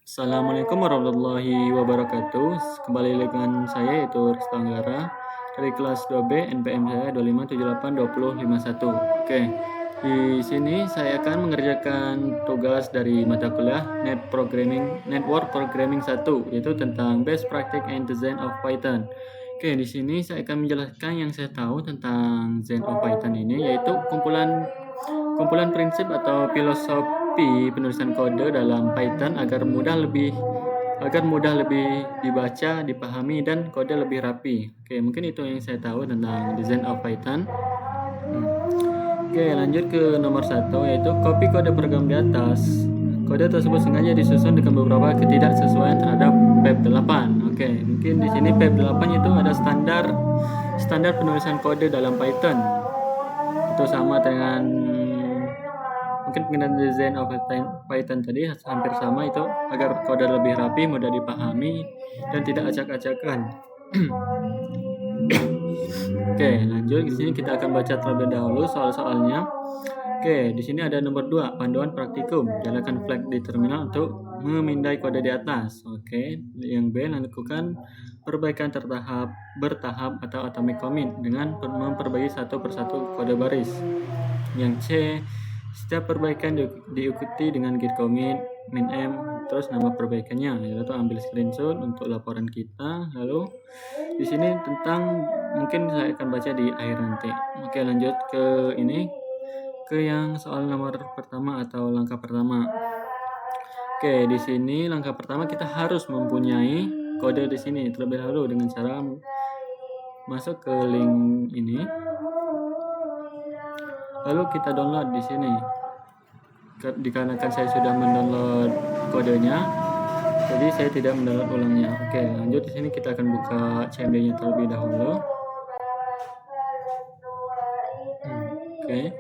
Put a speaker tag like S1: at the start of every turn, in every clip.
S1: Assalamualaikum warahmatullahi wabarakatuh. Kembali dengan saya yaitu Resta Anggara dari kelas 2B NPM saya 25782051. Oke. Di sini saya akan mengerjakan tugas dari mata kuliah Network Programming 1 yaitu tentang Best Practice and Design of Python. Oke, di sini saya akan menjelaskan yang saya tahu tentang Design of Python ini yaitu kumpulan prinsip atau filosofi penulisan kode dalam Python agar mudah lebih dibaca, dipahami, dan kode lebih rapi. Oke, mungkin itu yang saya tahu tentang design of Python. Oke, lanjut ke nomor 1 yaitu copy kode program di atas. Kode tersebut sengaja disusun dengan beberapa ketidaksesuaian terhadap PEP 8. Oke, mungkin di sini PEP 8 itu ada standar penulisan kode dalam Python. Itu sama dengan mungkin pengenaan design of Python tadi hampir sama itu agar kode lebih rapi, mudah dipahami, dan tidak acak-acakan. Oke, lanjut di sini kita akan baca terlebih dahulu soal-soalnya. Oke, di sini ada nomor 2, panduan praktikum. Jalankan flag di terminal untuk memindai kode di atas. Oke, yang B, lakukan perbaikan bertahap atau atomic commit dengan memperbaiki satu persatu kode baris. Yang C, setiap perbaikan diikuti dengan git commit, min-m, terus nama perbaikannya, yaitu ambil screenshot untuk laporan kita. Lalu di sini mungkin saya akan baca di akhir nanti. Oke, lanjut ke yang soal nomor pertama atau langkah pertama. Oke, di sini langkah pertama kita harus mempunyai kode di sini terlebih dahulu dengan cara masuk ke link ini. Lalu kita download di sini. Dikarenakan saya sudah mendownload kodenya, jadi saya tidak mendownload ulangnya. Oke, lanjut di sini kita akan buka CMD-nya terlebih dahulu. Oke.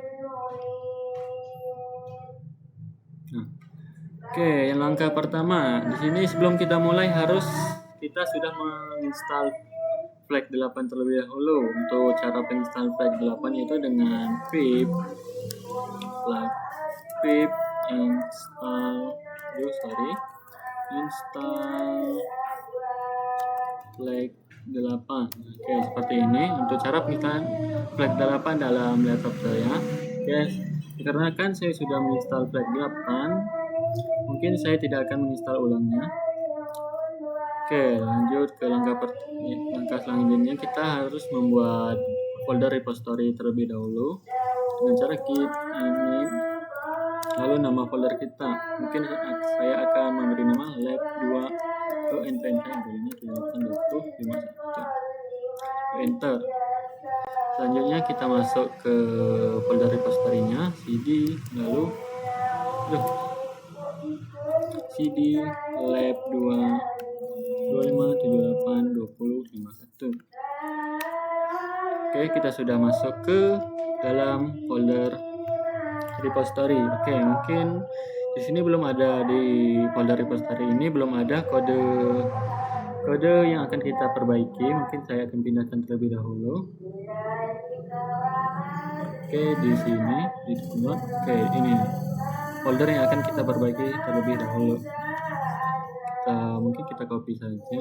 S1: Oke, yang langkah pertama di sini sebelum kita mulai kita sudah menginstal flag 8 terlebih dahulu. Untuk cara penginstal flag 8 yaitu dengan pip install flag 8. Oke, seperti ini untuk cara penginstalan flag 8 dalam laptop saya. Oke, dikarenakan saya sudah menginstal flag 8, mungkin saya tidak akan menginstal ulangnya. Oke, lanjut ke langkah selanjutnya, kita harus membuat folder repository terlebih dahulu dengan cara git init, lalu nama folder kita. Mungkin saya akan memberi nama lab2 ke npm ini 782051. Enter. Selanjutnya kita masuk ke folder repository-nya, cd, lalu cd lab2 25782051. Oke, kita sudah masuk ke dalam folder repository. Oke, mungkin di sini di folder repository ini belum ada kode yang akan kita perbaiki. Mungkin saya akan pindahkan terlebih dahulu. Oke, di sini di download. Oke, ini folder yang akan kita perbaiki terlebih dahulu. Mungkin kita copy saja,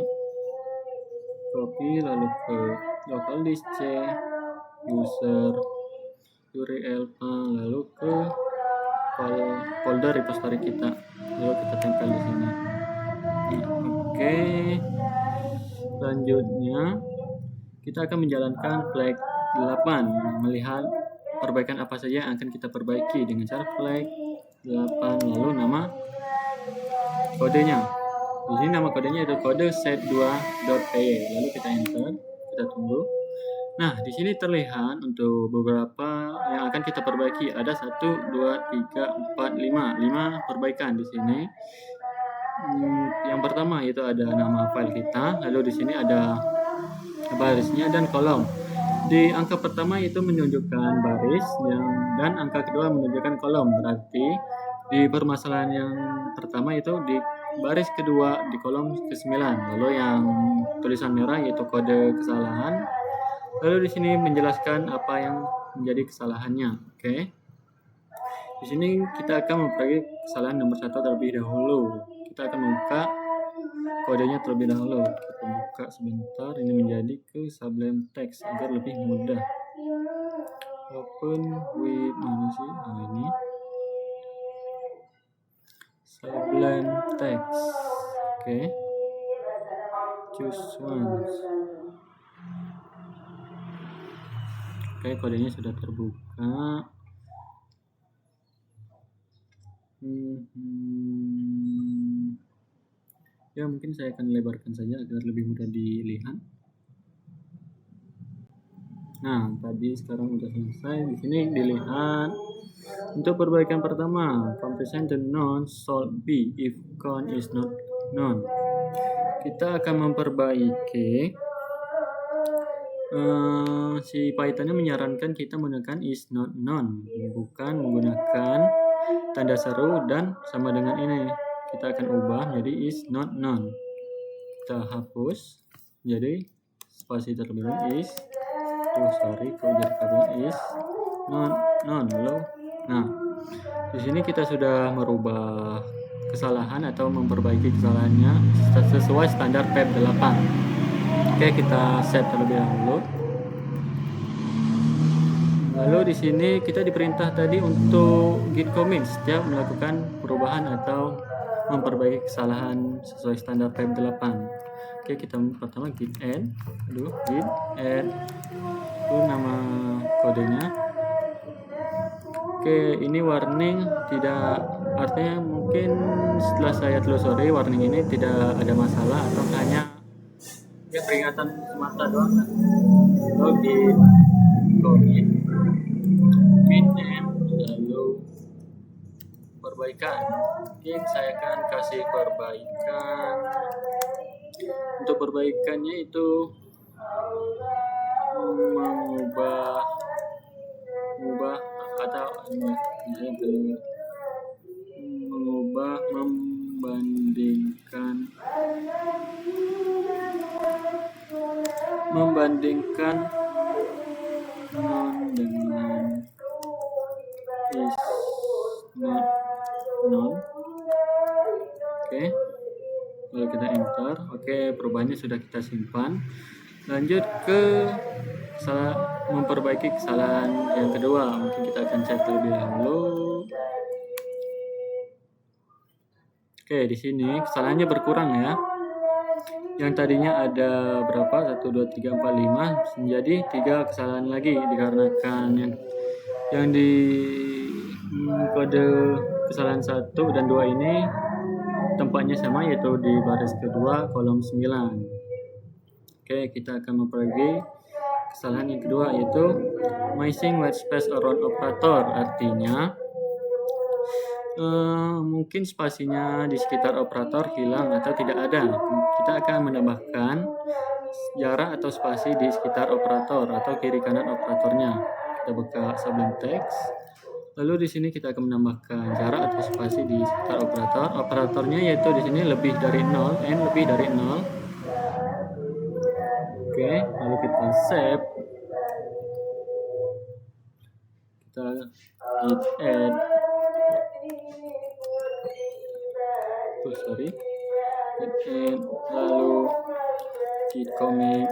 S1: lalu ke local disk C, user URL lalu ke folder repository kita, lalu kita tempel di sini. Oke, selanjutnya kita akan menjalankan flag 8, melihat perbaikan apa saja yang akan kita perbaiki dengan cara flag 8 lalu nama kodenya. Di sini nama kodenya itu kode set2.py. Lalu kita enter, kita tunggu. Nah, di sini terlihat untuk beberapa yang akan kita perbaiki ada 1, 2, 3, 4, 5 perbaikan di sini. Yang pertama itu ada nama file kita, lalu di sini ada barisnya dan kolom. Di angka pertama itu menunjukkan baris dan angka kedua menunjukkan kolom. Berarti di permasalahan yang pertama itu di baris kedua di kolom ke-9, lalu yang tulisan merah yaitu kode kesalahan. Lalu di sini menjelaskan apa yang menjadi kesalahannya. Oke. Di sini kita akan memperbaiki kesalahan nomor 1 terlebih dahulu. kita akan membuka kodenya terlebih dahulu. Kita buka sebentar, ini menjadi ke Sublime Text agar lebih mudah. Open with mana sih? Nah, ini Sublime Text. Oke. Choose once. Oke, kodenya sudah terbuka. Ya, mungkin saya akan lebarkan saja agar lebih mudah dilihat. Nah, tadi sekarang sudah selesai. Di sini dilihat untuk perbaikan pertama, compression the non solve B if count is not known. Kita akan memperbaiki si Python-nya menyarankan kita menggunakan is not known, bukan menggunakan tanda seru dan sama dengan ini. Kita akan ubah menjadi is not known. Kita hapus jadi spasi terlebih dahulu is is non lalu. Nah, di sini kita sudah merubah kesalahan atau memperbaiki kesalahannya sesuai standar PEP 8. Oke, kita set terlebih dahulu. Lalu di sini kita diperintah tadi untuk git commit setiap melakukan perubahan atau memperbaiki kesalahan sesuai standar PEP 8. Oke, kita pertama git add. Git add. Itu nama kodenya. Oke, ini warning tidak, artinya mungkin setelah saya telusuri warning ini tidak ada masalah atau hanya ya peringatan semata doang. Login, commit, lalu perbaikan. Mungkin saya akan kasih perbaikan. Untuk perbaikannya itu mengubah atau membandingkan non dengan is not known. Oke, lalu kita enter. Oke, perubahannya sudah kita simpan. Lanjut ke memperbaiki kesalahan yang kedua. Mungkin kita akan cek terlebih dahulu. Oke, di sini kesalahannya berkurang ya. Yang tadinya ada berapa? 1, 2, 3, 4, 5 menjadi 3 kesalahan lagi dikarenakan yang di kode kesalahan 1 dan 2 ini tempatnya sama, yaitu di baris kedua kolom 9. Oke, kita akan memperbaiki kesalahan yang kedua, yaitu missing white space around operator. Artinya mungkin spasinya di sekitar operator hilang atau tidak ada. Kita akan menambahkan jarak atau spasi di sekitar operator atau kiri kanan operatornya. Kita buka Sublime Text. Lalu di sini kita akan menambahkan jarak atau spasi di sekitar operator. Operatornya yaitu di sini lebih dari 0, n lebih dari 0. Oke, lalu kita save. Kita git add. Git add, lalu git commit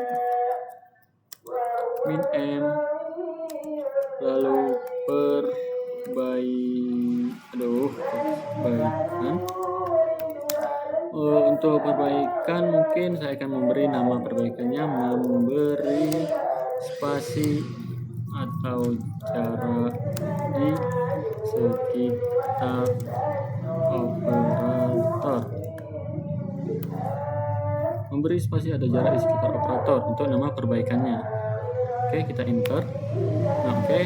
S1: min lalu perbaikan. Untuk perbaikan mungkin saya akan memberi nama perbaikannya, memberi spasi atau jarak di sekitar operator. Memberi spasi atau jarak di sekitar operator untuk nama perbaikannya. Oke, kita enter. Nah, oke.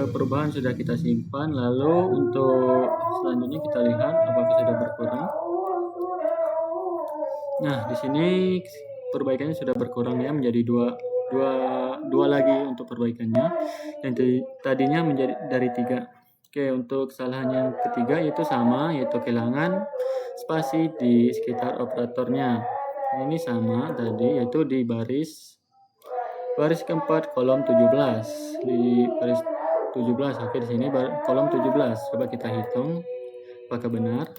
S1: Perubahan sudah kita simpan. Lalu untuk selanjutnya kita lihat apakah sudah berkurang. Nah, di sini perbaikannya sudah berkurang ya, menjadi dua lagi untuk perbaikannya. Yang tadinya menjadi dari 3. Oke, untuk kesalahan yang ketiga yaitu sama, yaitu kehilangan spasi di sekitar operatornya. Ini sama tadi, yaitu di baris keempat kolom 17. Di baris 17. Oke, di sini kolom 17. Coba kita hitung apakah benar.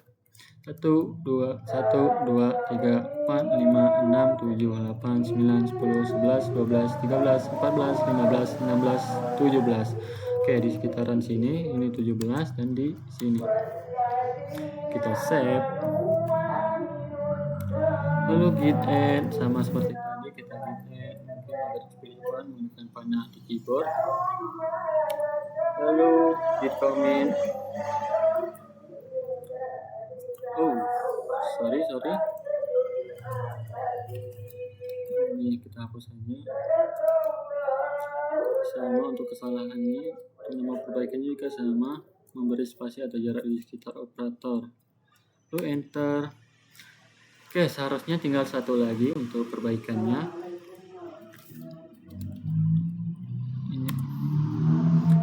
S1: 1, 2, 1, 2, 3, 4, 5, 6, 7, 8, 9, 10, 11, 12, 13, 14, 15, 16, 17. Oke, di sekitaran sini ini 17 dan di sini. Kita save. Lalu git add sama seperti tadi kita git add, mungkin agar kebelian menggunakan panah di keyboard. Lalu git commit. Oh, sorry. Ini kita hapus saja. Sama untuk kesalahannya, nama perbaikannya juga sama, memberi spasi atau jarak di sekitar operator. Lalu enter. Oke, seharusnya tinggal satu lagi untuk perbaikannya. Ini.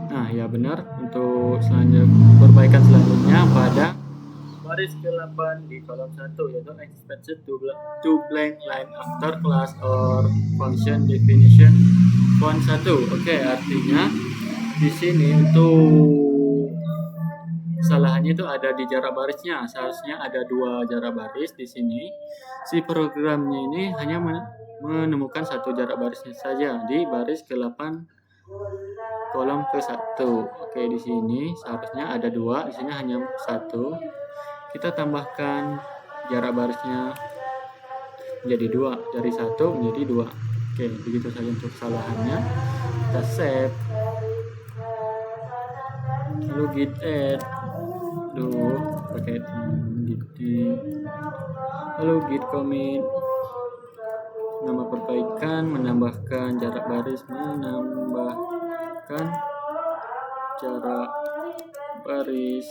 S1: Nah, ya benar, untuk perbaikan selanjutnya pada baris ke-8 di kolom 1, yaitu expected to blank line after class or function definition font 1. Oke, artinya di sini untuk kesalahannya itu ada di jarak barisnya. Seharusnya ada 2 jarak baris di sini. Si programnya ini hanya menemukan 1 jarak barisnya saja di baris ke-8 kolom ke-1. Oke, di sini seharusnya ada 2, di sini hanya 1. Kita tambahkan jarak barisnya menjadi 2, dari 1 menjadi 2. Oke, begitu saja untuk kesalahannya. Kita save. Lalu git add. Pakai git add. Lalu git commit. Nama perbaikan, menambahkan jarak baris, menambahkan jarak baris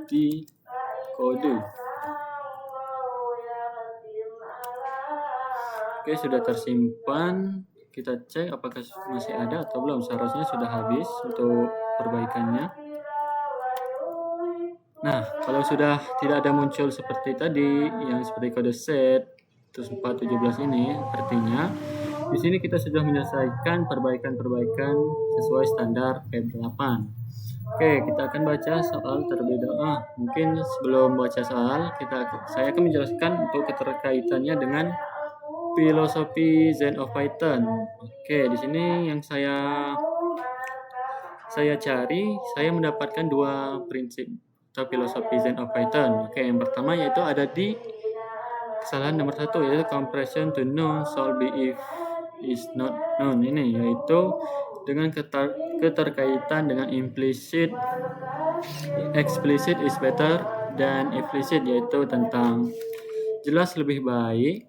S1: di kode. Oke, sudah tersimpan. Kita cek apakah masih ada atau belum. Seharusnya sudah habis untuk perbaikannya. Nah, kalau sudah tidak ada muncul seperti tadi, yang seperti kode set terus 417 ini, artinya di sini kita sudah menyelesaikan perbaikan sesuai standar PEP8. Oke, kita akan baca soal terlebih dahulu. Mungkin sebelum baca soal, saya akan menjelaskan untuk keterkaitannya dengan filosofi Zen of Python. Oke, di sini yang saya cari, saya mendapatkan 2 prinsip atau filosofi Zen of Python. Oke, yang pertama yaitu ada di kesalahan nomor 1, yaitu compression to known shall be if is not known. Ini yaitu dengan keterkaitan dengan implicit, explicit is better than implicit, yaitu tentang jelas lebih baik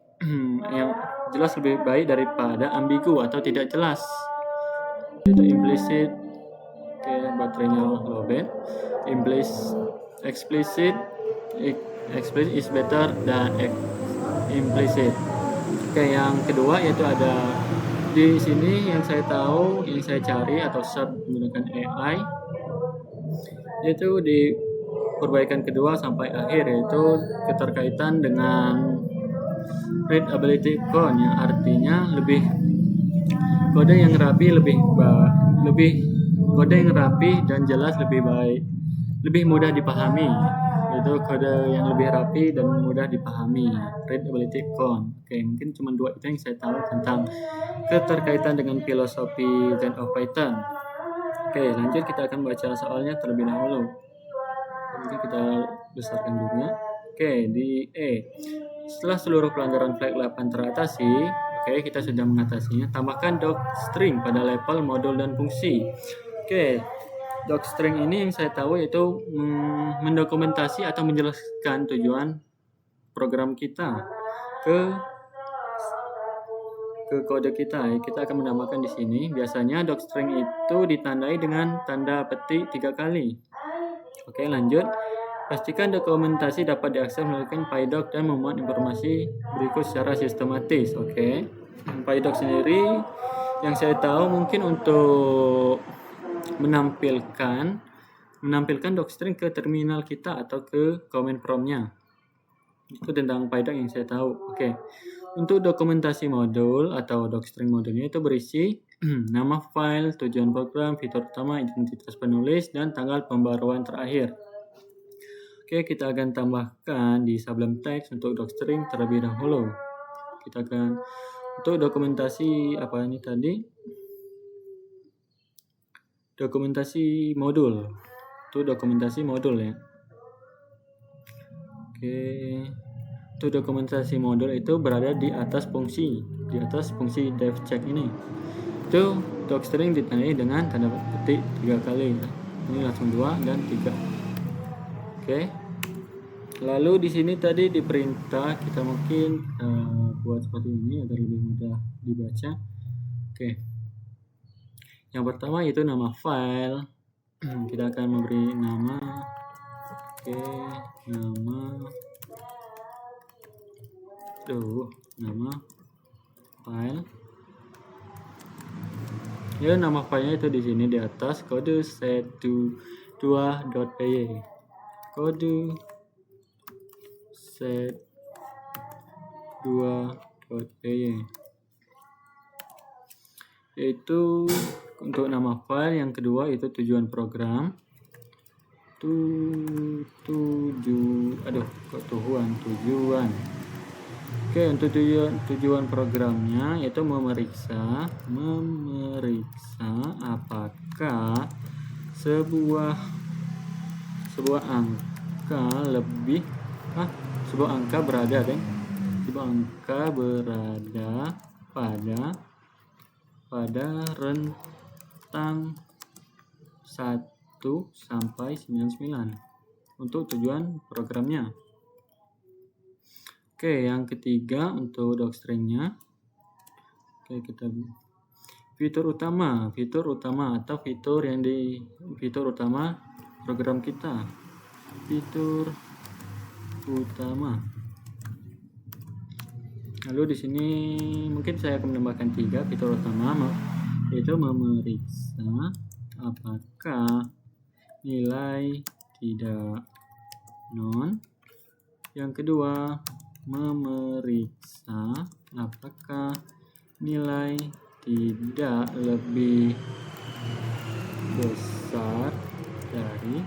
S1: yang jelas lebih baik daripada ambigu atau tidak jelas, yaitu implicit. Oke, baterainya lowbat. Explicit is better than implicit. Oke, yang kedua yaitu ada di sini yang saya tahu, yang saya cari atau search menggunakan AI, yaitu di perbaikan kedua sampai akhir, yaitu keterkaitan dengan readability code, yang artinya kode yang rapi dan jelas lebih baik, lebih mudah dipahami. Itu kode yang lebih rapi dan mudah dipahami, readability code. Oke, mungkin cuma 2 itu yang saya tahu tentang keterkaitan dengan filosofi Zen of Python. Oke, lanjut kita akan baca soalnya terlebih dahulu. Nanti kita besarkan juga. Oke, di E. Setelah seluruh pelanggaran flag 8 teratasi, oke, kita sudah mengatasinya. Tambahkan docstring pada level modul dan fungsi. Oke, docstring ini yang saya tahu yaitu mendokumentasi atau menjelaskan tujuan program kita ke kode kita. Kita akan menambahkan di sini. Biasanya docstring itu ditandai dengan tanda petik 3 kali. Oke, lanjut. Pastikan dokumentasi dapat diakses melalui PyDoc dan memuat informasi berikut secara sistematis. Oke. PyDoc sendiri yang saya tahu mungkin untuk menampilkan docstring ke terminal kita atau ke command prompt-nya. Itu tentang PyDoc yang saya tahu. Oke. Untuk dokumentasi modul atau docstring modulnya itu berisi nama file, tujuan program, fitur utama, identitas penulis, dan tanggal pembaruan terakhir. Oke, kita akan tambahkan di Sublime Text untuk docstring terlebih dahulu. Kita akan untuk dokumentasi apa ini tadi? Dokumentasi modul. Itu dokumentasi modul ya. Oke. Untuk dokumentasi modul itu berada di atas fungsi devcheck ini. Itu docstring ditandai dengan tanda petik 3 kali. Ini langsung 2 dan 3. Oke. Lalu di sini tadi di perintah kita mungkin buat seperti ini agar lebih mudah dibaca. Oke. Yang pertama itu nama file. Kita akan memberi nama. Oke, nama file. Ya, nama filenya itu di sini di atas kode set2.py. Kode set2.py. Itu untuk nama file. Yang kedua itu tujuan program. Tujuan. Oke, untuk tujuan programnya yaitu memeriksa apakah sebuah angka berada pada rentang 1 sampai 99 untuk tujuan programnya. Oke, yang ketiga untuk docstringnya. Oke, kita fitur utama atau fitur utama program kita. Fitur utama. Lalu di sini mungkin saya akan menambahkan 3 fitur utama, yaitu memeriksa apakah nilai tidak non. Yang kedua, memeriksa apakah nilai tidak lebih besar dari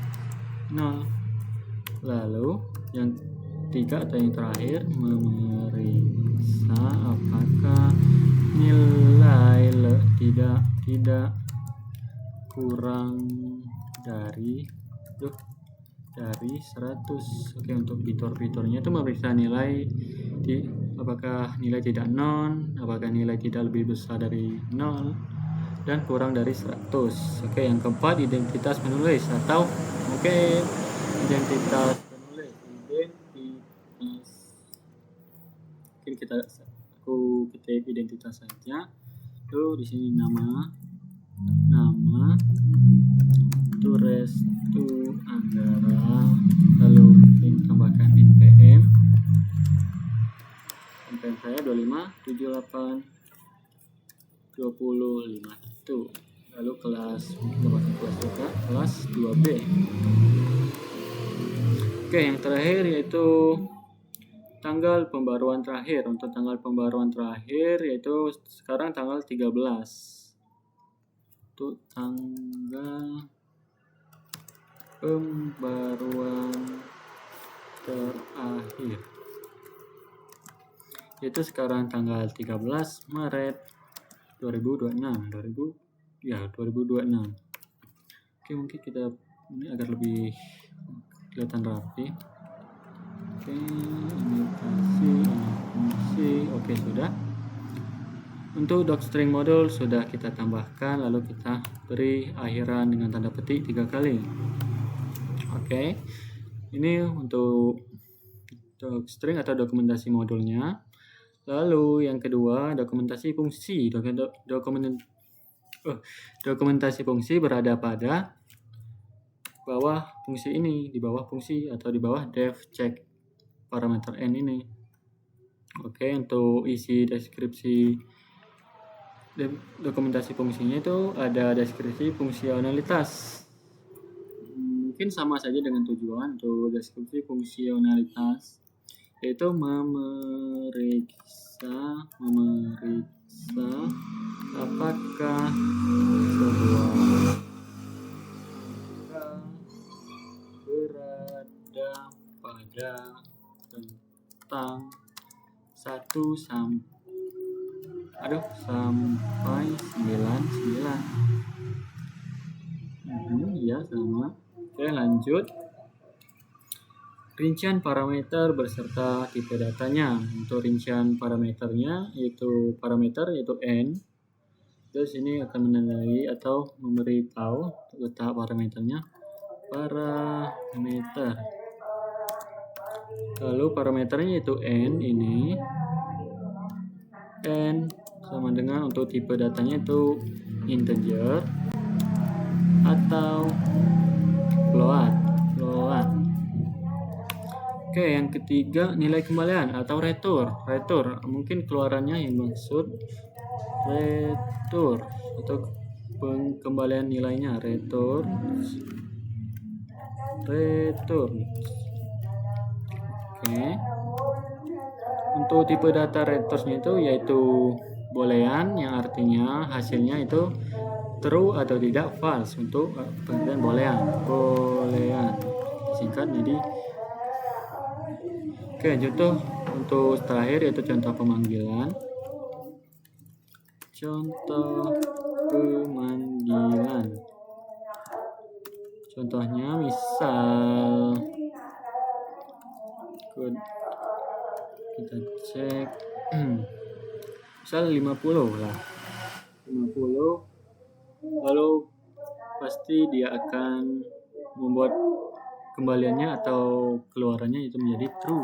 S1: 0. Lalu yang 3 atau yang terakhir, memeriksa apakah nilai tidak kurang dari 100. Oke, untuk fitur-fiturnya itu memeriksa apakah nilai tidak non, apakah nilai tidak lebih besar dari 0 dan kurang dari 100. Oke, yang keempat identitas penulis atau mungkin identitas penulis. Mungkin aku ketik identitas saja. Tuh di sini nama itu Restu Anggara, lalu mungkin tambahkan NPM saya 25782051. Lalu kelas juga kelas 2B. Oke, yang terakhir yaitu tanggal pembaruan terakhir. Untuk tanggal pembaruan terakhir yaitu sekarang tanggal 13. Untuk tanggal pembaruan terakhir yaitu sekarang tanggal 13 Maret 2026. Oke, mungkin kita ini agar lebih kelihatan rapi. Oke, fungsi. Oke, sudah. Untuk docstring modul sudah kita tambahkan, lalu kita beri akhiran dengan tanda petik 3 kali. Oke, ini untuk docstring atau dokumentasi modulnya. Lalu yang kedua, dokumentasi fungsi. Dokumentasi fungsi berada pada bawah fungsi ini, di bawah fungsi atau di bawah devcheck parameter n ini. Oke, untuk isi deskripsi dokumentasi fungsinya itu ada deskripsi fungsionalitas. Mungkin sama saja dengan tujuan. Untuk deskripsi fungsionalitas yaitu memeriksa apakah sebuah angka berada pada tentang 1 sampai 99. Ya sama. Oke, lanjut. Rincian parameter beserta tipe datanya. Untuk rincian parameternya yaitu n. Terus ini akan menandai atau memberitahu letak parameternya. Parameter. Lalu parameternya yaitu n ini. N sama dengan untuk tipe datanya itu integer atau float. Oke, yang ketiga nilai kembalian atau retur. Mungkin keluarannya yang maksud retur atau pengembalian nilainya retur. Oke. Untuk tipe data retursnya itu yaitu boolean, yang artinya hasilnya itu true atau tidak, false. Untuk pengertian boolean disingkat jadi. Oke, contoh untuk terakhir yaitu contoh pemanggilan. Contohnya misal kita cek misal 50 lah. 50 lalu pasti dia akan membuat kembaliannya atau keluarannya itu menjadi true.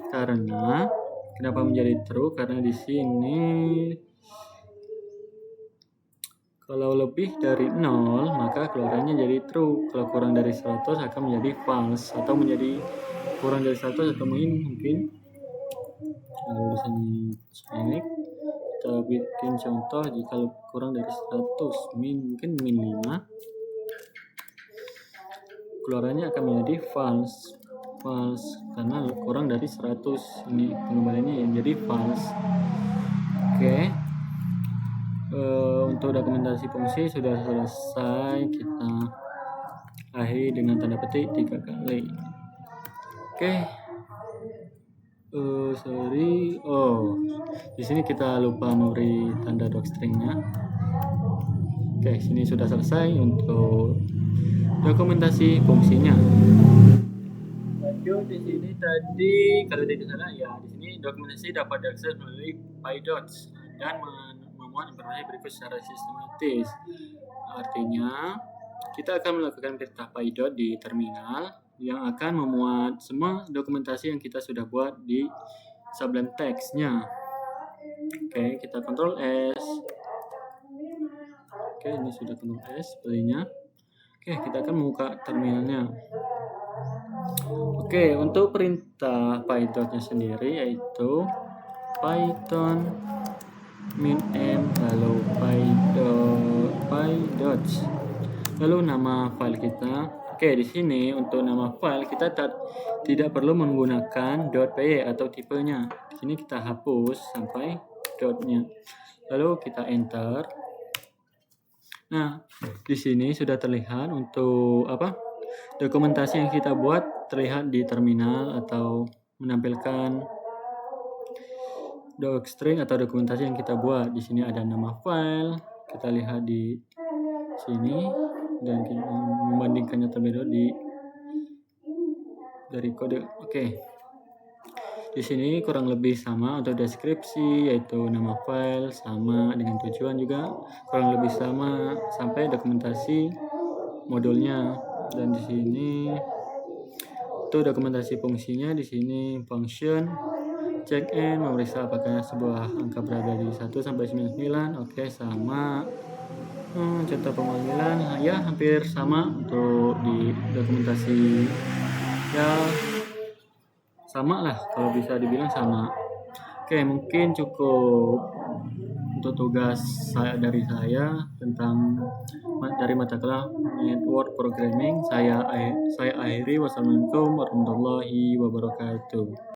S1: Karena kenapa menjadi true? Karena di sini kalau lebih dari 0 maka keluarannya jadi true. Kalau kurang dari 100 akan menjadi false atau menjadi kurang dari 100 atau mungkin. Lalu di sini cek, kita bikin contoh jika kurang dari 100 mungkin min 5, keluarannya akan menjadi false karena kurang dari 100. Ini pengembaliannya yang jadi false. Oke. Untuk dokumentasi fungsi sudah selesai, kita akhiri dengan tanda petik 3 kali. Oke. Di sini kita lupa memberi tanda docstringnya. Oke, sini sudah selesai untuk dokumentasi fungsinya. Lanjut, di sini tadi kalau tidak salah ya, di sini dokumentasi dapat diakses melalui PyDots dan memuat informasi berikut secara sistematis. Artinya kita akan melakukan perintah PyDot di terminal yang akan memuat semua dokumentasi yang kita sudah buat di Sublime Text-nya. Oke, kita Ctrl S. Oke, ini sudah Ctrl S sepertinya. Oke, kita akan membuka terminalnya. Oke, untuk perintah PyDot-nya sendiri yaitu Python -m lalu PyDot lalu nama file kita. Oke, di sini untuk nama file kita tidak perlu menggunakan .py atau tipenya. Di sini kita hapus sampai dotnya. Lalu kita enter. Nah, di sini sudah terlihat untuk dokumentasi yang kita buat terlihat di terminal atau menampilkan docstring atau dokumentasi yang kita buat. Di sini ada nama file, kita lihat di sini dan kita membandingkannya terlebih dahulu dari kode. Oke. Di sini kurang lebih sama untuk deskripsi, yaitu nama file sama dengan tujuan juga kurang lebih sama sampai dokumentasi modulnya. Dan di sini untuk dokumentasi fungsinya, di sini function check in memeriksa apakah sebuah angka berada di 1 sampai 99. Oke, sama. Contoh pemanggilan ya hampir sama untuk di dokumentasi, ya sama lah kalau bisa dibilang sama. Oke, mungkin cukup untuk tugas dari saya tentang dari mata kuliah Network Programming. Saya akhiri. Wassalamualaikum warahmatullahi wabarakatuh.